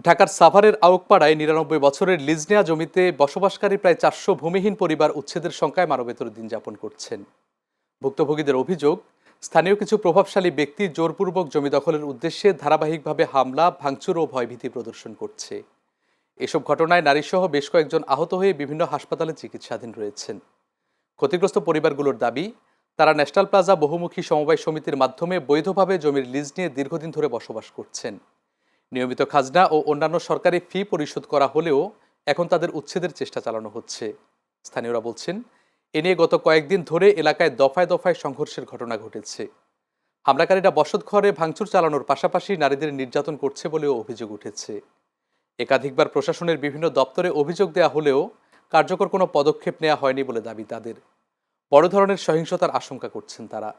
ঢাকার সাভারের আউকপাড়ায় ৯৯ বছরের লিজ নেয়া জমিতে বসবাসকারী প্রায় ৪০০ ভূমিহীন পরিবার উচ্ছেদের শঙ্কায় মানবেতর দিন যাপন করছেন। ভুক্তভোগীদের অভিযোগ, স্থানীয় কিছু প্রভাবশালী ব্যক্তি জোরপূর্বক জমি দখলের উদ্দেশ্যে ধারাবাহিকভাবে হামলা, ভাঙচুর ও ভয়ভীতি প্রদর্শন করছে। এসব ঘটনায় নারীসহ বেশ কয়েকজন আহত হয়ে বিভিন্ন হাসপাতালে চিকিৎসাধীন রয়েছেন। ক্ষতিগ্রস্ত পরিবারগুলোর দাবি, তারা ন্যাশনাল প্লাজা বহুমুখী সমবায় সমিতির মাধ্যমে বৈধভাবে জমির লিজ নিয়ে দীর্ঘদিন ধরে বসবাস করছেন। নিয়মিত খাজনা ও অন্যান্য সরকারি ফি পরিশোধ করা হলেও এখন তাদের উচ্ছেদের চেষ্টা চালানো হচ্ছে। স্থানীয়রা বলছেন, এ নিয়ে গত কয়েকদিন ধরে এলাকায় দফায় দফায় সংঘর্ষের ঘটনা ঘটেছে। হামলাকারীরা বসতঘরে ভাঙচুর চালানোর পাশাপাশি নারীদের নির্যাতন করছে বলেও অভিযোগ উঠেছে। একাধিকবার প্রশাসনের বিভিন্ন দপ্তরে অভিযোগ দেওয়া হলেও কার্যকর কোনো পদক্ষেপ নেওয়া হয়নি বলে দাবি তাদের। বড় ধরনের সহিংসতার আশঙ্কা করছেন তারা।